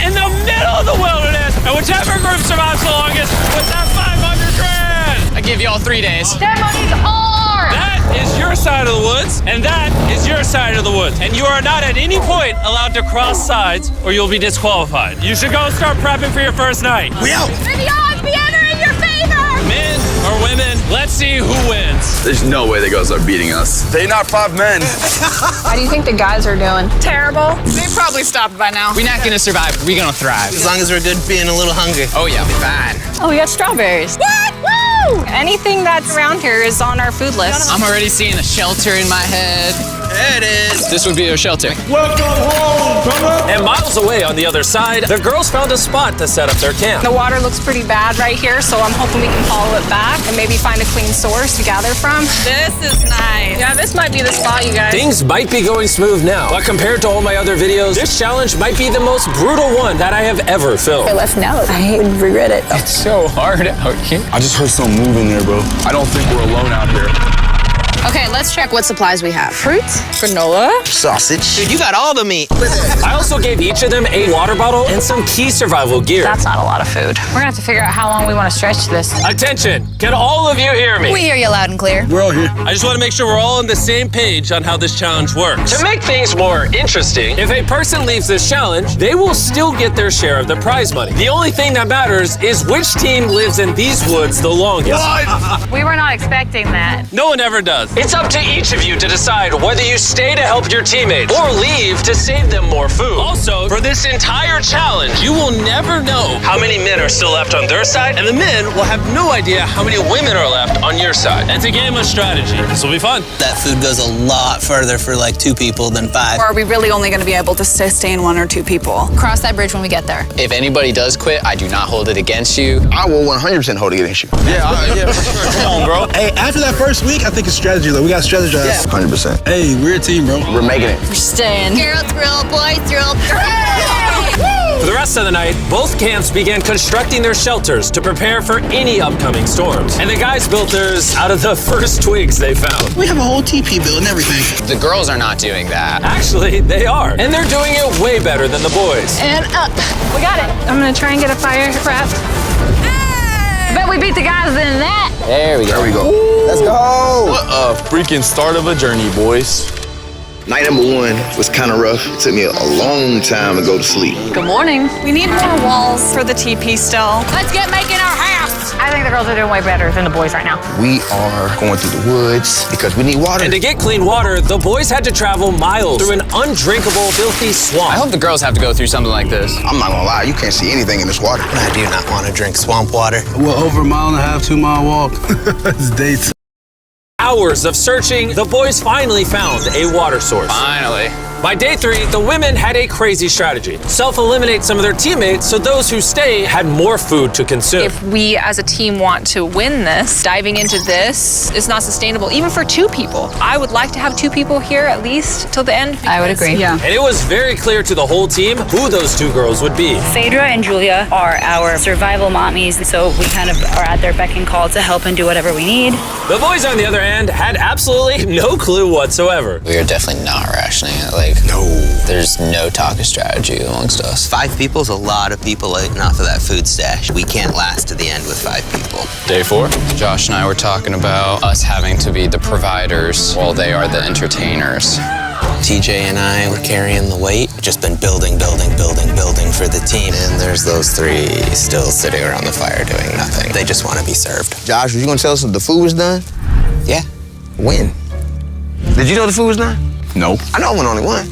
in the middle of the wilderness, and whichever group survives the longest with that 500 grand. I give you all 3 days. That money's ours! That is your side of the woods, and that is your side of the woods. And you are not at any point allowed to cross sides, or you'll be disqualified. You should go start prepping for your first night. We out. May the odds be ever in your favor! Men or women, let's see who wins. There's no way the girls are beating us. They're not 5 men. How do you think the guys are doing? Terrible. They probably stopped by now. We're not gonna survive, we're gonna thrive. As long as we're good being a little hungry. Oh yeah, fine. Oh, we got strawberries. What? Woo! Anything that's around here is on our food list. I'm already seeing a shelter in my head. There it is. This would be a shelter. And miles away on the other side, the girls found a spot to set up their camp. The water looks pretty bad right here, so I'm hoping we can follow it back and maybe find a clean source to gather from. This is nice. Yeah, this might be the spot, you guys. Things might be going smooth now, but compared to all my other videos, this challenge might be the most brutal one that I have ever filmed. Left now. I would regret it. It's so hard out here. I just heard something moving there, bro. I don't think we're alone out here. Okay, let's check what supplies we have. Fruits, granola. Sausage. Dude, you got all the meat. I also gave each of them a water bottle and some key survival gear. That's not a lot of food. We're gonna have to figure out how long we want to stretch this. Attention, can all of you hear me? We hear you loud and clear. We're all here. I just want to make sure we're all on the same page on how this challenge works. To make things more interesting, if a person leaves this challenge, they will still get their share of the prize money. The only thing that matters is which team lives in these woods the longest. We were not expecting that. No one ever does. It's up to each of you to decide whether you stay to help your teammates or leave to save them more food. Also, for this entire challenge, you will never know how many men are still left on their side, and the men will have no idea how many women are left on your side. It's a game of strategy. This will be fun. That food goes a lot further for like 2 people than 5. Or are we really only gonna be able to sustain 1 or 2 people? Cross that bridge when we get there. If anybody does quit, I do not hold it against you. I will 100% hold it against you. Yeah, for sure. Come on, bro. Hey, after that first week, I think it's strategy, though. We got to strategize. Yeah. 100%. Hey, we're a team, bro. We're making it. We're staying. Girls rule, boys rule. For the rest of the night, both camps began constructing their shelters to prepare for any upcoming storms. And the guys built theirs out of the first twigs they found. We have a whole TP build and everything. The girls are not doing that. Actually, they are. And they're doing it way better than the boys. And up. We got it. I'm gonna try and get a fire prepped. I bet we beat the guys in that. There we go. There we go. Let's go. What a freaking start of a journey, boys. Night number 1 was kind of rough. It took me a long time to go to sleep. Good morning. We need more walls for the TP still. Let's get making our house. I think the girls are doing way better than the boys right now. We are going through the woods because we need water. And to get clean water, the boys had to travel miles through an undrinkable, filthy swamp. I hope the girls have to go through something like this. I'm not gonna lie, you can't see anything in this water. I do not want to drink swamp water. Well, over a 1.5 2-mile walk. It's day 2. Hours of searching, the boys finally found a water source. Finally. By day 3, the women had a crazy strategy. Self-eliminate some of their teammates so those who stay had more food to consume. If we as a team want to win this, diving into this is not sustainable, even for 2 people. I would like to have 2 people here at least till the end. I would agree. Yeah. And it was very clear to the whole team who those 2 girls would be. Phaedra and Julia are our survival mommies, so we kind of are at their beck and call to help and do whatever we need. The boys, on the other hand, had absolutely no clue whatsoever. We are definitely not rationing it. No. There's no talk of strategy amongst us. 5 people's a lot of people eating off of that food stash. We can't last to the end with 5 people. Day 4, Josh and I were talking about us having to be the providers while they are the entertainers. TJ and I were carrying the weight. We've just been building for the team. And there's those 3 still sitting around the fire doing nothing. They just want to be served. Josh, were you gonna tell us if the food was done? Yeah. When? Did you know the food was done? Nope. I know I went only one.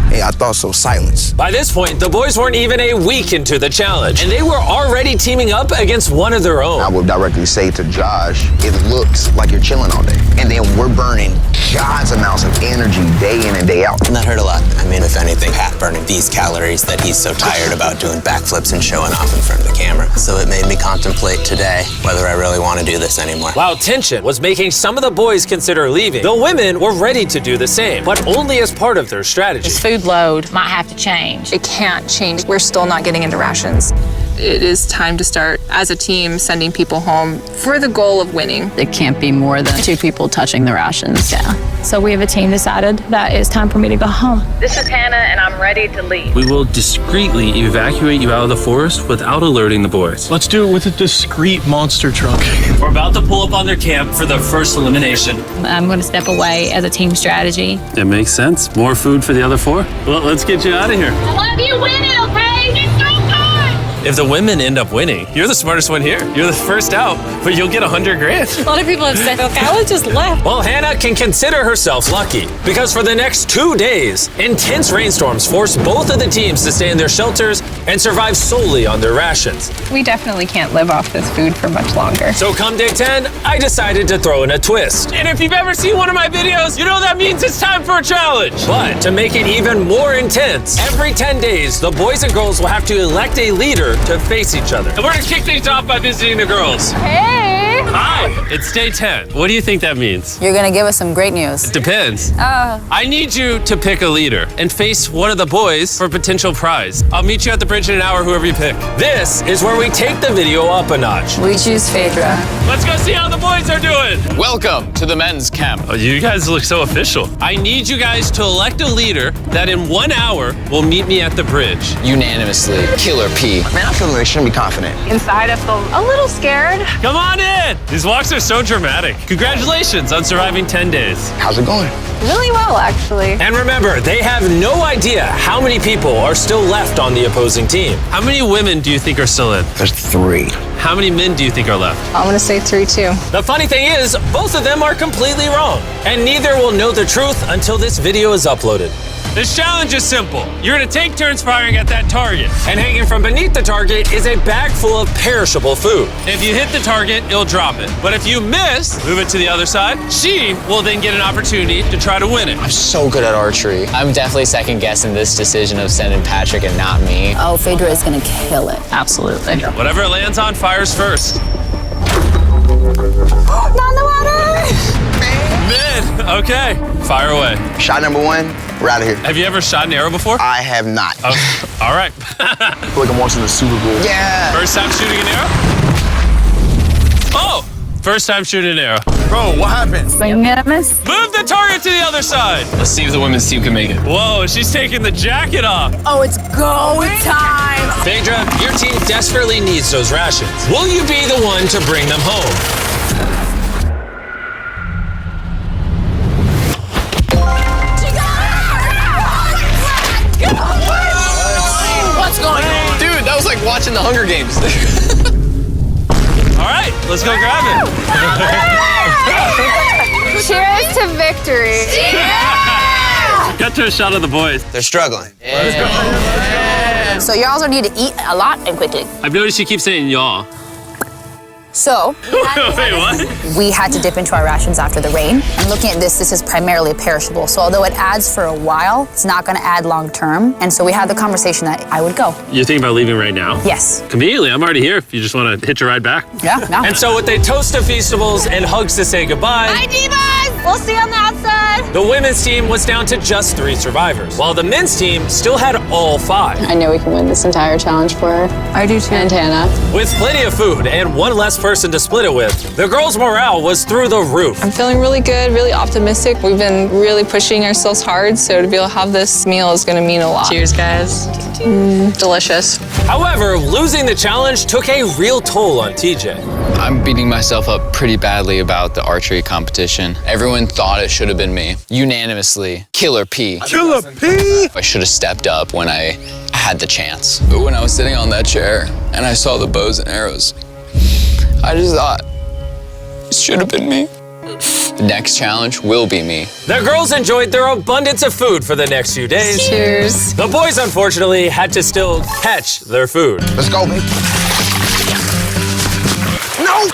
Hey, I thought so. Silence. By this point, the boys weren't even a week into the challenge, and they were already teaming up against one of their own. I would directly say to Josh, it looks like you're chilling all day. And then we're burning God's amounts of energy day in and day out. And that hurt a lot. I mean, if anything, Pat burning these calories that he's so tired about doing backflips and showing off in front of the camera. So it made me contemplate today whether I really want to do this anymore. While tension was making some of the boys consider leaving, the women were ready to do the same, but only as part of their strategy. This food load might have to change. It can't change. We're still not getting into rations. it is time to start, as a team, sending people home for the goal of winning. It can't be more than 2 people touching the rations. Yeah. So we have a team decided that it's time for me to go home. This is Hannah, and I'm ready to leave. We will discreetly evacuate you out of the forest without alerting the boys. Let's do it with a discreet monster truck. We're about to pull up on their camp for their first elimination. I'm going to step away as a team strategy. It makes sense. More food for the other 4? Well, let's get you out of here. I love you winning, okay? It's so good! If the women end up winning, you're the smartest one here. You're the first out, but you'll get $100,000. A lot of people have said, okay, I would just left. Well, Hannah can consider herself lucky because for the next 2 days, intense rainstorms forced both of the teams to stay in their shelters and survive solely on their rations. We definitely can't live off this food for much longer. So come day 10, I decided to throw in a twist. And if you've ever seen one of my videos, you know that means it's time for a challenge. But to make it even more intense, every 10 days, the boys and girls will have to elect a leader to face each other. And we're gonna kick things off by visiting the girls. Hey! Hi, it's day 10. What do you think that means? You're gonna give us some great news. It depends. I need you to pick a leader and face one of the boys for a potential prize. I'll meet you at the bridge in an hour, whoever you pick. This is where we take the video up a notch. We choose Phaedra. Let's go see how the boys are doing. Welcome to the men's camp. Oh, you guys look so official. I need you guys to elect a leader that in 1 hour will meet me at the bridge. Unanimously, Killer P. Man, I feel like extremely confident. Inside, I feel a little scared. Come on in. These walks are so dramatic. Congratulations on surviving 10 days. How's it going? Really well, actually. And remember, they have no idea how many people are still left on the opposing team. How many women do you think are still in? There's 3. How many men do you think are left? I'm gonna say 3 too. The funny thing is, both of them are completely wrong, and neither will know the truth until this video is uploaded. This challenge is simple. You're gonna take turns firing at that target, and hanging from beneath the target is a bag full of perishable food. If you hit the target, it'll drop it. But if you miss, move it to the other side. She will then get an opportunity to try to win it. I'm so good at archery. I'm definitely second guessing this decision of sending Patrick and not me. Oh, Phaedra is gonna kill it. Absolutely. Whatever it lands on, fires first. Not in the water! Mid, okay, fire away. Shot number 1, we're out of here. Have you ever shot an arrow before? I have not. Oh, all right. I feel like I'm watching the Super Bowl. Yeah. First time shooting an arrow? Oh, first time shooting an arrow. Bro, what happened? Swing and a miss. Move the target to the other side. Let's see if the women's team can make it. Whoa, she's taking the jacket off. Oh, it's go time! Phaedra, your team desperately needs those rations. Will you be the one to bring them home? What's going on? Dude, that was like watching the Hunger Games. All right, let's go grab it. Cheers to victory. Got to a shot of the boys. They're struggling. So you also need to eat a lot and quickly. I've noticed you keep saying y'all. So, Wait, what? we had to dip into our rations after the rain. And looking at this is primarily perishable. So although it adds for a while, it's not gonna add long term. And so we had the conversation that I would go. You're thinking about leaving right now? Yes. Conveniently, I'm already here if you just want to hitch a ride back. Yeah, no. And so with a toast to Feastables and hugs to say goodbye, Hi, Divas! We'll see you on the outside. the women's team was down to just 3 survivors, while the men's team still had all 5. I know we can win this entire challenge for her. I do too. And Hannah. With plenty of food and 1 less person to split it with, the girls' morale was through the roof. I'm feeling really good, really optimistic. We've been really pushing ourselves hard, so to be able to have this meal is gonna mean a lot. Cheers, guys. Delicious. However, losing the challenge took a real toll on TJ. I'm beating myself up pretty badly about the archery competition. Everyone thought it should have been me. Unanimously, Killer P. Killer P! I should have stepped up when I had the chance. But when I was sitting on that chair and I saw the bows and arrows, I just thought, it should have been me. The next challenge will be me. The girls enjoyed their abundance of food for the next few days. Cheers. The boys, unfortunately, had to still catch their food. Let's go, baby. No!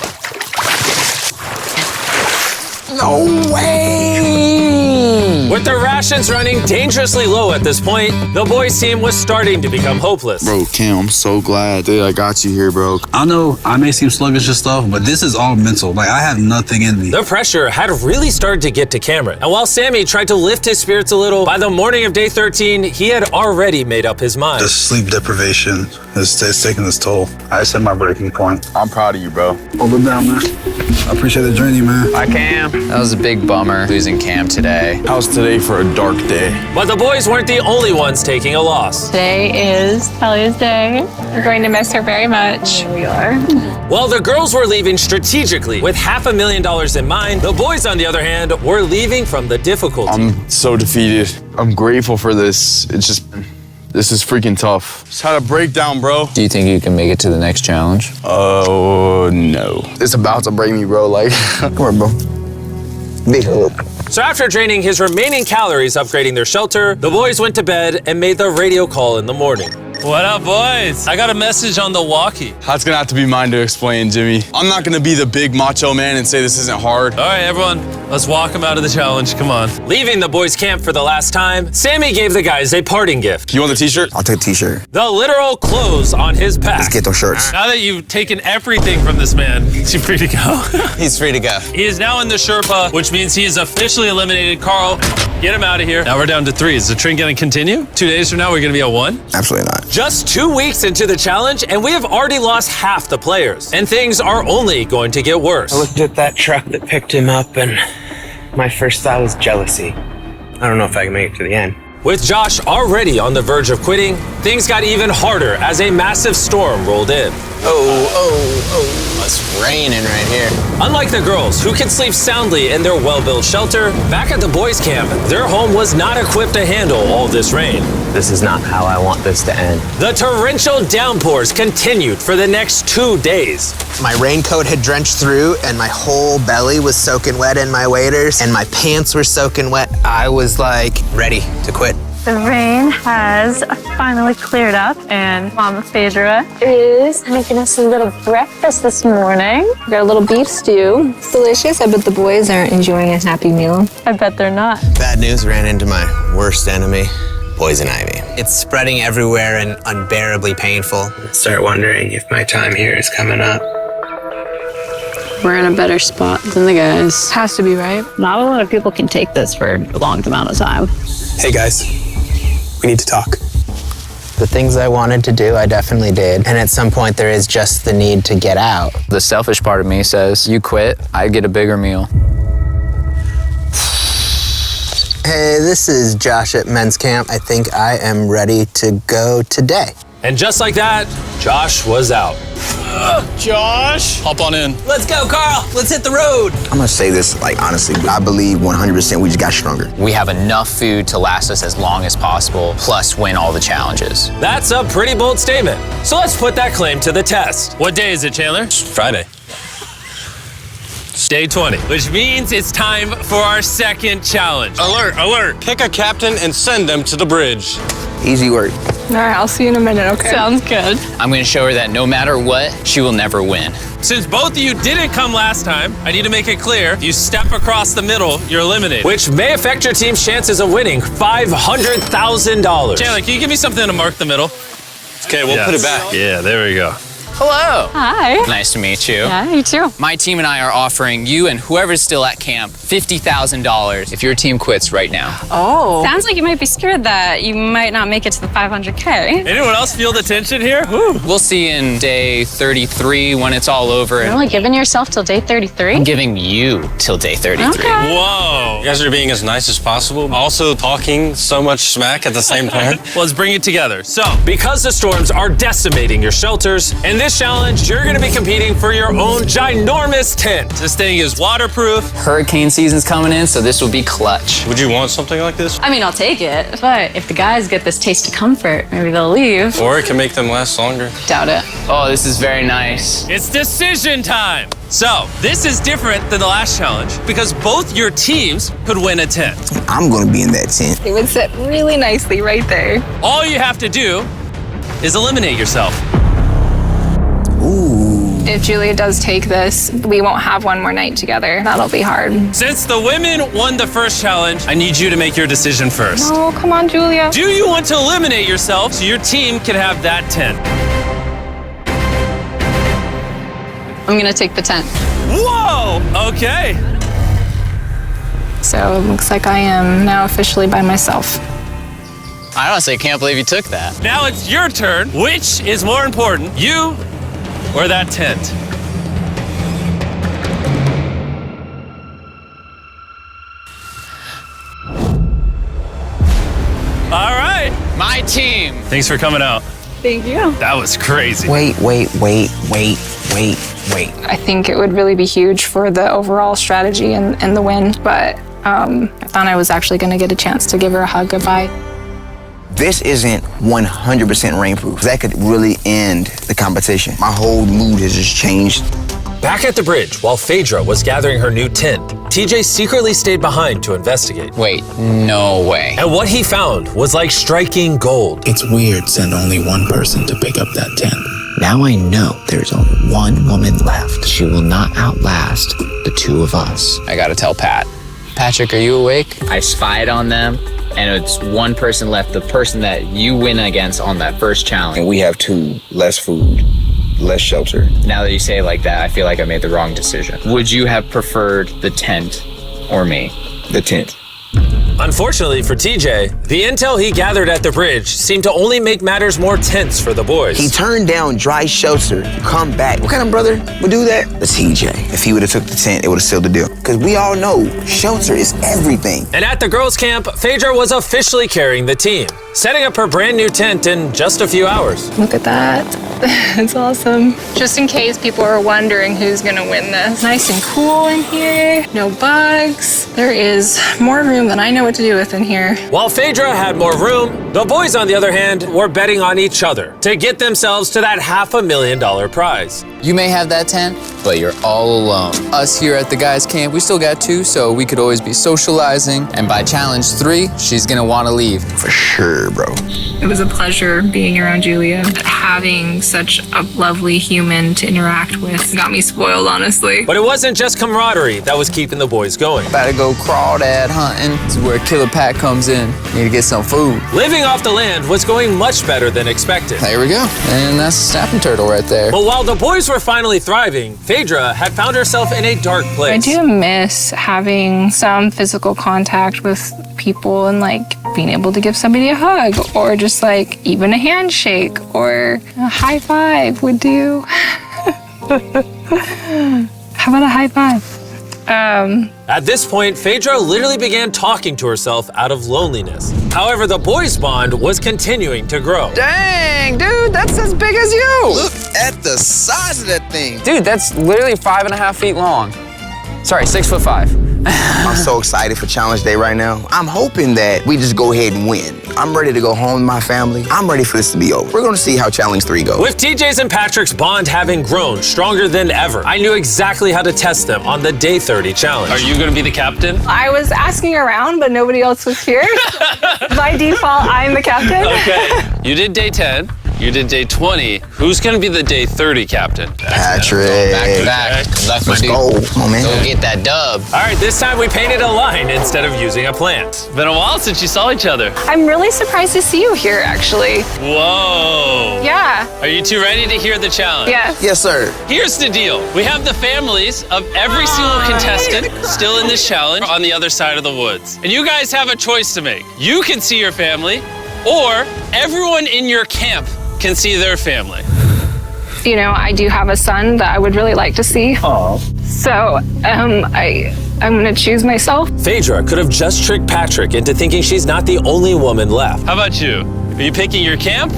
No way! With their rations running dangerously low at this point, the boys' team was starting to become hopeless. Bro, Cam, I'm so glad that I got you here, bro. I know I may seem sluggish and stuff, but this is all mental. Like, I have nothing in me. The pressure had really started to get to Cameron. And while Sammy tried to lift his spirits a little, by the morning of day 13, he had already made up his mind. The sleep deprivation is taking its toll. I set my breaking point. I'm proud of you, bro. Hold it down, man. I appreciate the journey, man. Bye, Cam. That was a big bummer, losing Cam today. How's today for a dark day? But the boys weren't the only ones taking a loss. Today is Talia's day. We're going to miss her very much. Here we are. While the girls were leaving strategically with $500,000 in mind, the boys, on the other hand, were leaving from the difficulty. I'm so defeated. I'm grateful for this. This is freaking tough. Just had a breakdown, bro. Do you think you can make it to the next challenge? Oh, no. It's about to break me, bro. Like, come on, bro. Big hug. So after draining his remaining calories upgrading their shelter, the boys went to bed and made the radio call in the morning. What up, boys? I got a message on the walkie. That's gonna have to be mine to explain, Jimmy. I'm not gonna be the big macho man and say this isn't hard. All right, everyone, let's walk him out of the challenge. Come on. Leaving the boys' camp for the last time, Sammy gave the guys a parting gift. You want the t-shirt? I'll take the t-shirt. The literal clothes on his back. Let's get those shirts. Now that you've taken everything from this man, is he free to go? He's free to go. He is now in the Sherpa, which means he is officially eliminated. Carl, get him out of here. Now we're down to 3. Is the trend gonna continue? 2 days from now, we're gonna be at 1? Absolutely not. Just 2 weeks into the challenge, and we have already lost half the players. And things are only going to get worse. I looked at that truck that picked him up, and my first thought was jealousy. I don't know if I can make it to the end. With Josh already on the verge of quitting, things got even harder as a massive storm rolled in. Oh, it's raining right here. Unlike the girls, who can sleep soundly in their well-built shelter, back at the boys' camp, their home was not equipped to handle all this rain. This is not how I want this to end. The torrential downpours continued for the next 2 days. My raincoat had drenched through, and my whole belly was soaking wet in my waders, and my pants were soaking wet. I was like ready to quit. The rain has finally cleared up, and Mama Phaedra is making us a little breakfast this morning. We got a little beef stew. It's delicious. I bet the boys aren't enjoying a Happy Meal. I bet they're not. Bad news, ran into my worst enemy, poison ivy. It's spreading everywhere and unbearably painful. I start wondering if my time here is coming up. We're in a better spot than the guys. Has to be, right? Not a lot of people can take this for a long amount of time. Hey guys, we need to talk. The things I wanted to do, I definitely did. And at some point, there is just the need to get out. The selfish part of me says, you quit, I get a bigger meal. Hey, this is Josh at men's camp. I think I am ready to go today. And just like that, Josh was out. Josh! Hop on in. Let's go, Carl. Let's hit the road. I'm gonna say this, like, honestly, I believe 100% we just got stronger. We have enough food to last us as long as possible, plus win all the challenges. That's a pretty bold statement. So let's put that claim to the test. What day is it, Chandler? Friday. Day 20, which means it's time for our second challenge. Alert, alert. Pick a captain and send them to the bridge. Easy work. All right, I'll see you in a minute, okay? Sounds good. I'm gonna show her that no matter what, she will never win. Since both of you didn't come last time, I need to make it clear, if you step across the middle, you're eliminated. Which may affect your team's chances of winning $500,000. Chandler, can you give me something to mark the middle? Okay, we'll put it back. Yeah, there we go. Hello. Hi. Nice to meet you. Yeah, you too. My team and I are offering you and whoever's still at camp $50,000 if your team quits right now. Oh. Sounds like you might be scared that you might not make it to the 500K. Anyone else feel the tension here? Woo. We'll see you in day 33 when it's all over. You're only giving yourself till day 33? I'm giving you till day 33. Okay. Whoa. You guys are being as nice as possible, also talking so much smack at the same time. Let's bring it together. So, because the storms are decimating your shelters, in this challenge, you're gonna be competing for your own ginormous tent. this thing is waterproof. Hurricane season's coming in, so this will be clutch. Would you want something like this? I mean, I'll take it. But if the guys get this taste of comfort, maybe they'll leave. Or it can make them last longer. Doubt it. Oh, this is very nice. It's decision time. So, this is different than the last challenge because both your teams could win a tent. I'm gonna be in that tent. It would sit really nicely right there. All you have to do is eliminate yourself. Ooh. If Julia does take this, we won't have one more night together. That'll be hard. Since the women won the first challenge, I need you to make your decision first. No, come on, Julia. Do you want to eliminate yourself so your team can have that tent? I'm gonna take the tent. Whoa! Okay. So it looks like I am now officially by myself. I honestly can't believe you took that. Now it's your turn. Which is more important, you or that tent? All right. My team. Thanks for coming out. Thank you. That was crazy. Wait. I think it would really be huge for the overall strategy and the win, but I thought I was actually going to get a chance to give her a hug goodbye. This isn't 100% rainproof. That could really end the competition. My whole mood has just changed. Back at the bridge, while Phaedra was gathering her new tent, TJ secretly stayed behind to investigate. Wait, no way. And what he found was like striking gold. It's weird send only one person to pick up that tent. Now I know there's only one woman left. She will not outlast the two of us. I gotta tell Pat. Patrick, are you awake? I spied on them, and it's one person left, the person that you win against on that first challenge. And we have two, less food, less shelter. Now that you say it like that, I feel like I made the wrong decision. Would you have preferred the tent or me? The tent. Unfortunately for TJ, the intel he gathered at the bridge seemed to only make matters more tense for the boys. He turned down dry shelter to come back. What kind of brother would do that? The TJ. If he would have took the tent, it would have sealed the deal. Because we all know shelter is everything. And at the girls' camp, Phaedra was officially carrying the team, setting up her brand new tent in just a few hours. Look at that. It's awesome. Just in case people are wondering who's gonna win this. Nice and cool in here, no bugs. There is more room than I know what to do with in here. While Phaedra had more room, the boys, on the other hand, were betting on each other to get themselves to that $500,000 prize. You may have that tent, but you're all alone. Us here at the guys' camp, we still got two, so we could always be socializing. And by challenge 3, she's gonna wanna leave. For sure, bro. It was a pleasure being around Julia. Having such a lovely human to interact with got me spoiled, honestly. But it wasn't just camaraderie that was keeping the boys going. About to go crawdad hunting. This is where Killer Pat comes in. Need to get some food. Living off the land was going much better than expected. There we go. And that's a snapping turtle right there. But while the boys were finally thriving, Phaedra had found herself in a dark place. I do miss having some physical contact with people and like being able to give somebody a hug or just like even a handshake or a high five would do. How about a high five? At this point, Phaedra literally began talking to herself out of loneliness. However, the boys' bond was continuing to grow. Dang, dude, that's as big as you. Look at the size of that thing. Dude, that's literally 5.5 feet long. Sorry, 6'5". I'm so excited for Challenge Day right now. I'm hoping that we just go ahead and win. I'm ready to go home to my family. I'm ready for this to be over. We're gonna see how Challenge 3 goes. With TJ's and Patrick's bond having grown stronger than ever, I knew exactly how to test them on the Day 30 challenge. Are you gonna be the captain? I was asking around, but nobody else was here. By default, I'm the captain. Okay. You did Day 10. You did Day 20. Who's gonna be the Day 30 captain? Patrick. Back to back. Let's go. Come on, man. Go get that dub. All right, this time we painted a line instead of using a plant. Been a while since you saw each other. I'm really surprised to see you here, actually. Whoa. Yeah. Are you two ready to hear the challenge? Yes. Yes, sir. Here's the deal. We have the families of every single contestant still in this challenge on the other side of the woods. And you guys have a choice to make. You can see your family, or everyone in your camp can see their family. You know, I do have a son that I would really like to see. Oh. So, I'm gonna choose myself. Phaedra could have just tricked Patrick into thinking she's not the only woman left. How about you? Are you picking your camp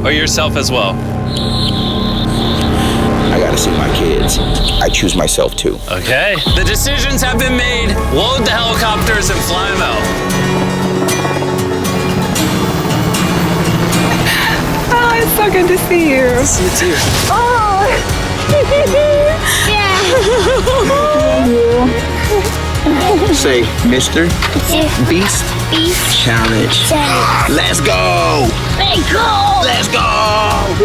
or yourself as well? I gotta see my kids. I choose myself too. Okay. The decisions have been made. Load the helicopters and fly them out. Oh, it's so good to see you. See you too. Oh. Say, Mr. Beast Challenge. Let's go. Let's go. Let's go.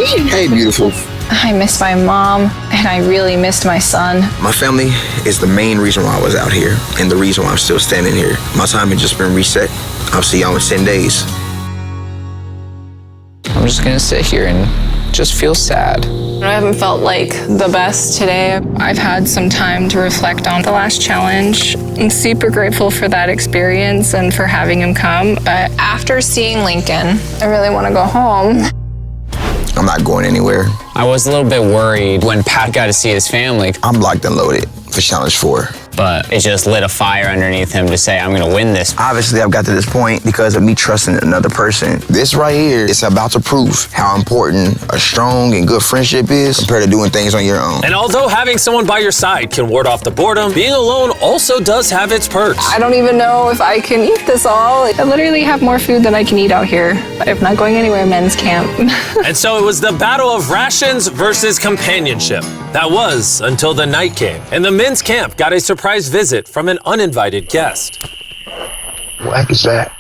Hey, beautiful. I missed my mom, and I really missed my son. My family is the main reason why I was out here and the reason why I'm still standing here. My time has just been reset. I'll see y'all in 10 days. I'm just gonna sit here and just feel sad. I haven't felt like the best today. I've had some time to reflect on the last challenge. I'm super grateful for that experience and for having him come. But after seeing Lincoln, I really want to go home. I'm not going anywhere. I was a little bit worried when Pat got to see his family. I'm locked and loaded for Challenge 4. But it just lit a fire underneath him to say, I'm gonna win this. Obviously, I've got to this point because of me trusting another person. This right here is about to prove how important a strong and good friendship is compared to doing things on your own. And although having someone by your side can ward off the boredom, being alone also does have its perks. I don't even know if I can eat this all. I literally have more food than I can eat out here. I'm not going anywhere, men's camp. And so it was the battle of rations versus companionship. That was until the night came, and the men's camp got a surprise visit from an uninvited guest. What is that?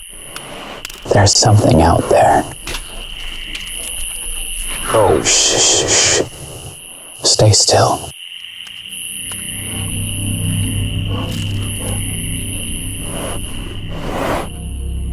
There's something out there. Oh, Shh. Stay still.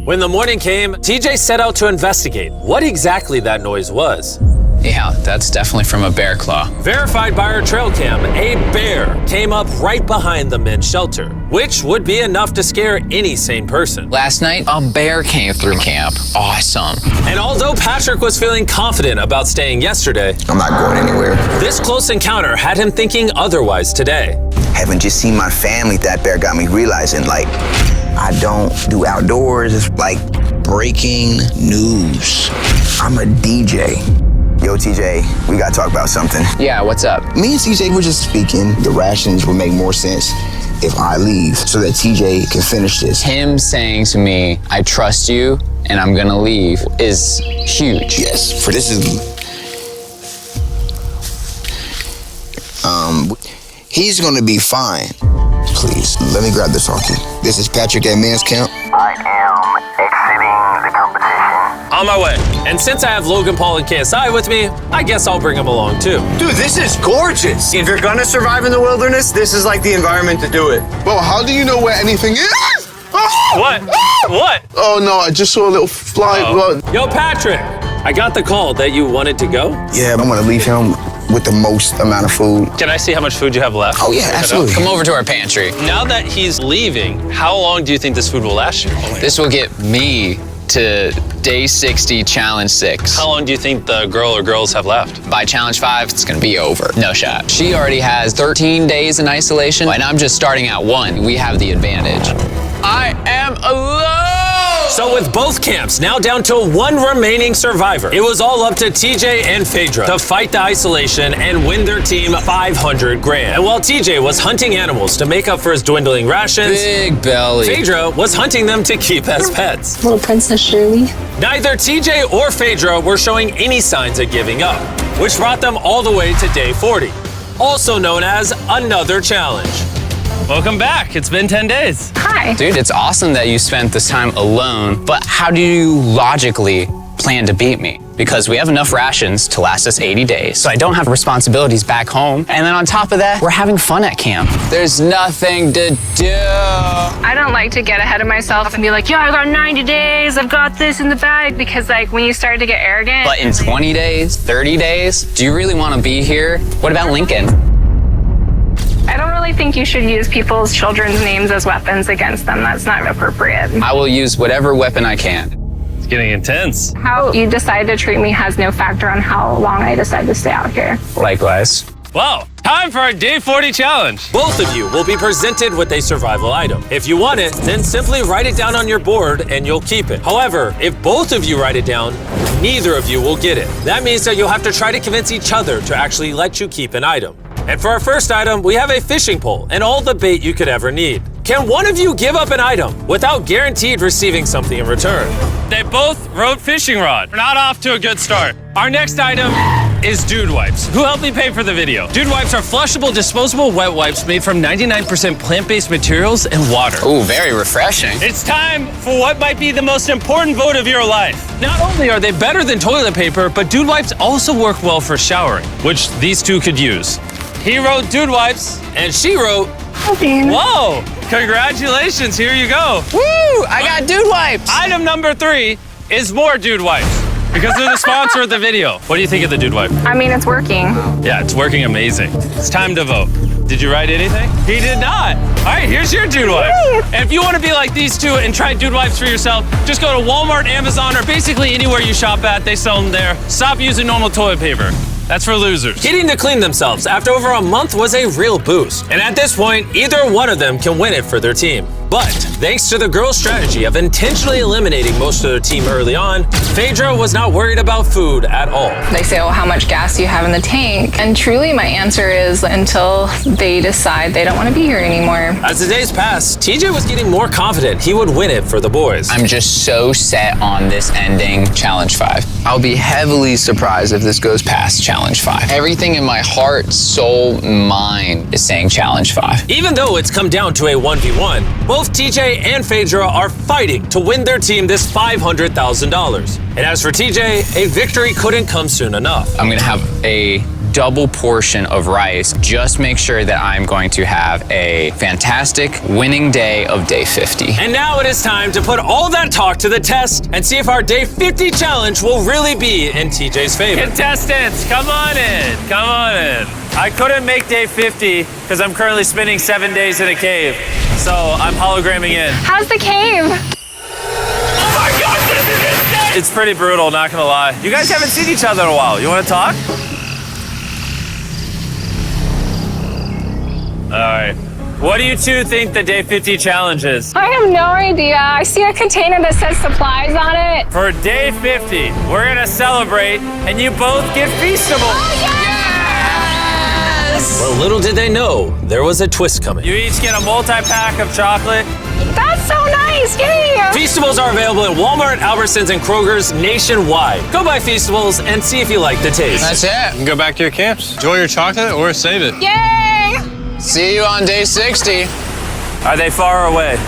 When the morning came, TJ set out to investigate what exactly that noise was. Yeah, that's definitely from a bear claw. Verified by our trail cam, a bear came up right behind the men's shelter, which would be enough to scare any sane person. Last night, a bear came through camp. Awesome. And although Patrick was feeling confident about staying yesterday, I'm not going anywhere. This close encounter had him thinking otherwise today. Having just seen my family, that bear got me realizing, like, I don't do outdoors. It's like breaking news. I'm a DJ. Yo, TJ, we gotta talk about something. Yeah, what's up? Me and TJ were just speaking. The rations would make more sense if I leave so that TJ can finish this. Him saying to me, I trust you and I'm gonna leave is huge. Yes, for this is... he's gonna be fine. Please, let me grab this talkie. This is Patrick at Men's Camp. I am exiting the competition. On my way. And since I have Logan Paul and KSI with me, I guess I'll bring them along too. Dude, this is gorgeous. If you're gonna survive in the wilderness, this is like the environment to do it. Bro, how do you know where anything is? What? What? Oh no, I just saw a little fly. Yo, Patrick, I got the call that you wanted to go. Yeah, I'm gonna leave him with the most amount of food. Can I see how much food you have left? Oh yeah, absolutely. Come over to our pantry. Now that he's leaving, how long do you think this food will last you? This will get me to day 60, challenge 6. How long do you think the girl or girls have left? By challenge 5, it's gonna be over. No shot. She already has 13 days in isolation, and I'm just starting at 1. We have the advantage. I am alone! So with both camps now down to 1 remaining survivor, it was all up to TJ and Phaedra to fight the isolation and win their team 500 grand. And while TJ was hunting animals to make up for his dwindling rations, big belly, Phaedra was hunting them to keep as pets. Little Princess Shirley. Neither TJ or Phaedra were showing any signs of giving up, which brought them all the way to day 40, also known as another challenge. Welcome back. It's been 10 days. Hi. Dude, it's awesome that you spent this time alone, but how do you logically plan to beat me? Because we have enough rations to last us 80 days, so I don't have responsibilities back home. And then on top of that, we're having fun at camp. There's nothing to do. I don't like to get ahead of myself and be like, yeah, I got 90 days, I've got this in the bag, because like when you start to get arrogant. But in 20 days, 30 days, do you really want to be here? What about Lincoln? I don't really think you should use people's children's names as weapons against them. That's not appropriate. I will use whatever weapon I can. It's getting intense. How you decide to treat me has no factor on how long I decide to stay out here. Likewise. Well, time for our day 40 challenge. Both of you will be presented with a survival item. If you want it, then simply write it down on your board and you'll keep it. However, if both of you write it down, neither of you will get it. That means that you'll have to try to convince each other to actually let you keep an item. And for our first item, we have a fishing pole and all the bait you could ever need. Can one of you give up an item without guaranteed receiving something in return? They both wrote fishing rod. We're not off to a good start. Our next item is Dude Wipes, who helped me pay for the video. Dude Wipes are flushable, disposable wet wipes made from 99% plant-based materials and water. Ooh, very refreshing. It's time for what might be the most important vote of your life. Not only are they better than toilet paper, but Dude Wipes also work well for showering, which these two could use. He wrote Dude Wipes, and she wrote, whoa, congratulations, here you go. Woo, I got Dude Wipes. Item number 3 is more Dude Wipes, because they're the sponsor of the video. What do you think of the Dude Wipe? I mean, it's working. Yeah, it's working amazing. It's time to vote. Did you write anything? He did not. All right, here's your Dude Wipe. And if you want to be like these two and try Dude Wipes for yourself, just go to Walmart, Amazon, or basically anywhere you shop at. They sell them there. Stop using normal toilet paper. That's for losers. Getting to clean themselves after over a month was a real boost. And at this point, either one of them can win it for their team. But thanks to the girls' strategy of intentionally eliminating most of their team early on, Phaedra was not worried about food at all. They say, oh, how much gas do you have in the tank? And truly my answer is until they decide they don't want to be here anymore. As the days passed, TJ was getting more confident he would win it for the boys. I'm just so set on this ending Challenge 5. I'll be heavily surprised if this goes past Challenge 5. Everything in my heart, soul, mind is saying Challenge 5. Even though it's come down to a 1v1, both TJ and Phaedra are fighting to win their team this $500,000. And as for TJ, a victory couldn't come soon enough. I'm gonna have a double portion of rice. Just make sure that I'm going to have a fantastic winning day of day 50. And now it is time to put all that talk to the test and see if our day 50 challenge will really be in TJ's favor. Contestants, come on in, come on in. I couldn't make day 50 because I'm currently spending 7 days in a cave. So I'm hologramming in. How's the cave? Oh my God, this is insane! It's pretty brutal, not gonna lie. You guys haven't seen each other in a while. You wanna talk? All right. What do you two think the day 50 challenge is? I have no idea. I see a container that says supplies on it. For day 50, we're gonna celebrate and you both get Feastables. Oh, yes! Well, little did they know, there was a twist coming. You each get a multi-pack of chocolate. That's so nice, yay! Feastables are available at Walmart, Albertsons, and Kroger's nationwide. Go buy Feastables and see if you like the taste. That's it. You can go back to your camps. Enjoy your chocolate or save it. Yay! See you on day 60. Are they far away?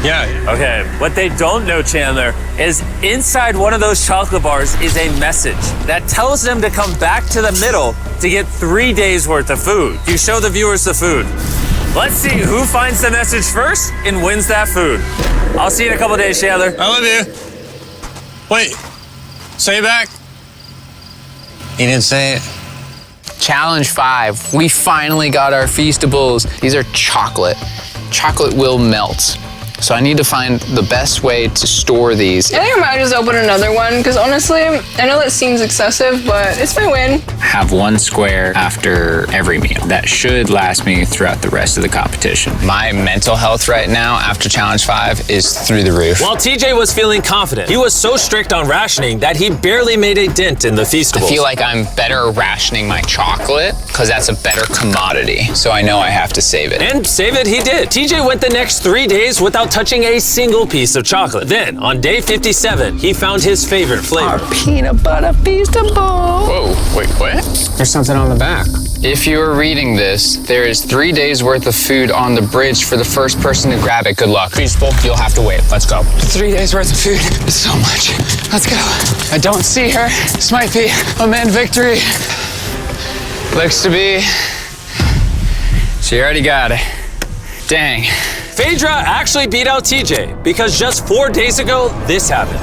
Yeah. Okay. What they don't know, Chandler, is inside one of those chocolate bars is a message that tells them to come back to the middle to get 3 days worth of food. You show the viewers the food. Let's see who finds the message first and wins that food. I'll see you in a couple days, Chandler. I love you. Wait, say it back. He didn't say it. Challenge 5, we finally got our Feastables. These are chocolate. Chocolate will melt. So I need to find the best way to store these. I think I might just open another one, because honestly, I know that seems excessive, but it's my win. Have one square after every meal. That should last me throughout the rest of the competition. My mental health right now after Challenge 5 is through the roof. While TJ was feeling confident, he was so strict on rationing that he barely made a dent in the Feastables. I feel like I'm better rationing my chocolate because that's a better commodity. So I know I have to save it. And save it he did. TJ went the next 3 days without touching a single piece of chocolate. Then, on day 57, he found his favorite flavor. Our peanut butter Feastable. Whoa, wait, what? There's something on the back. If you are reading this, there is 3 days worth of food on the bridge for the first person to grab it. Good luck. Feastable, you'll have to wait. Let's go. 3 days worth of food. It's so much. Let's go. I don't see her. This might be a man victory. Looks to be. She already got it. Dang. Phaedra actually beat out TJ because just 4 days ago, this happened.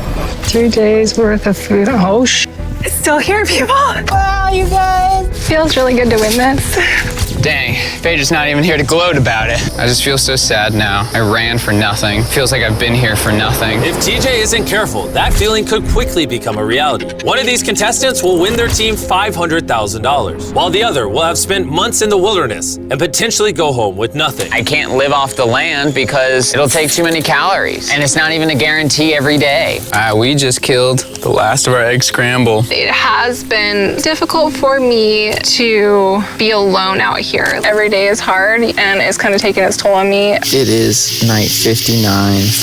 3 days worth of food. Oh, it's still here, people. Wow, you guys. Feels really good to win this. Dang, Phaedra's not even here to gloat about it. I just feel so sad now. I ran for nothing. Feels like I've been here for nothing. If TJ isn't careful, that feeling could quickly become a reality. One of these contestants will win their team $500,000, while the other will have spent months in the wilderness and potentially go home with nothing. I can't live off the land because it'll take too many calories, and it's not even a guarantee every day. We just killed the last of our egg scramble. It has been difficult for me to be alone out here here. Every day is hard and it's kind of taking its toll on me. It is night 59.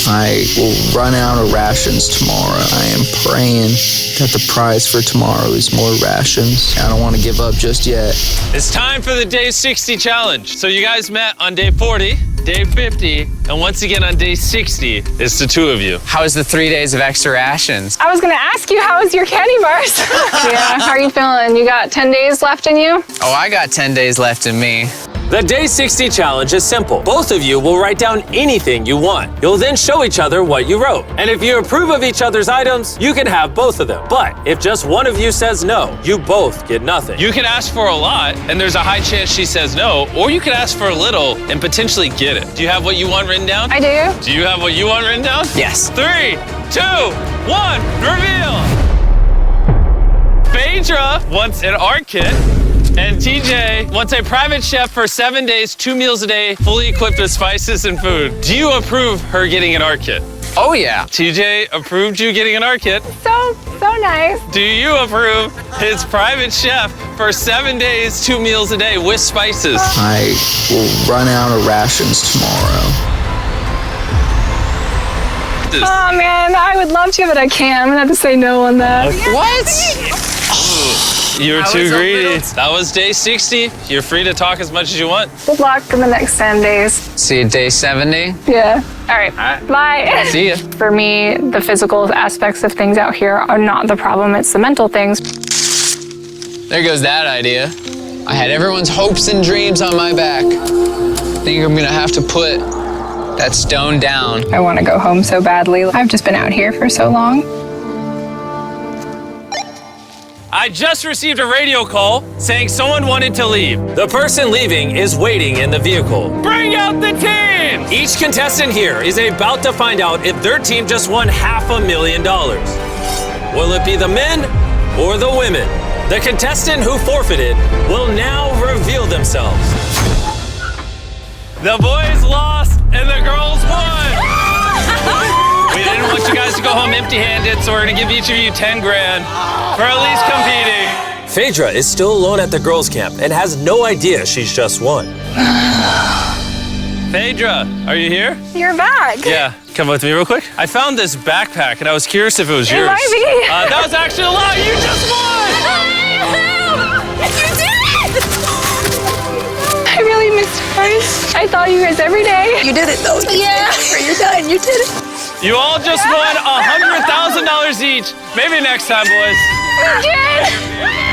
I will run out of rations tomorrow. I am praying that the prize for tomorrow is more rations. I don't want to give up just yet. It's time for the day 60 challenge. So you guys met on day 40, day 50, and once again on day 60, it's the two of you. How was the 3 days of extra rations? I was gonna ask you, how was your candy bars? Yeah, how are you feeling? You got 10 days left in you? Oh, I got 10 days left in me. The Day 60 challenge is simple. Both of you will write down anything you want. You'll then show each other what you wrote. And if you approve of each other's items, you can have both of them. But if just one of you says no, you both get nothing. You can ask for a lot, and there's a high chance she says no, or you can ask for a little and potentially get it. Do you have what you want written down? I do. Do you have what you want written down? Yes. 3, 2, 1, reveal! Phaedra wants an art kit. And TJ wants a private chef for 7 days, 2 meals a day, fully equipped with spices and food. Do you approve her getting an art kit? Oh, yeah. TJ approved you getting an art kit. So nice. Do you approve his private chef for 7 days, 2 meals a day with spices? I will run out of rations tomorrow. Oh man, I would love to, but I can't. I'm gonna have to say no on that. Okay. What? You were too greedy. That was day 60. You're free to talk as much as you want. Good luck in the next 10 days. See you day 70. Yeah. All right. Bye. See ya. For me, the physical aspects of things out here are not the problem. It's the mental things. There goes that idea. I had everyone's hopes and dreams on my back. I think I'm gonna have to put that stone down. I want to go home so badly. I've just been out here for so long. I just received a radio call saying someone wanted to leave. The person leaving is waiting in the vehicle. Bring out the team! Each contestant here is about to find out if their team just won $500,000. Will it be the men or the women? The contestant who forfeited will now reveal themselves. The boys lost and the girls won! We didn't want you guys to go home empty-handed, so we're gonna give each of you 10 grand for at least competing. Phaedra is still alone at the girls' camp and has no idea she's just won. Phaedra, are you here? You're back. Yeah, come with me real quick. I found this backpack and I was curious if it was yours. It might be. That was actually a lie. You just won! You did it! I really missed you guys. I thought you guys every day. You did it though. Yeah. You're done. You did it. You all just won $100,000 each. Maybe next time, boys. We did.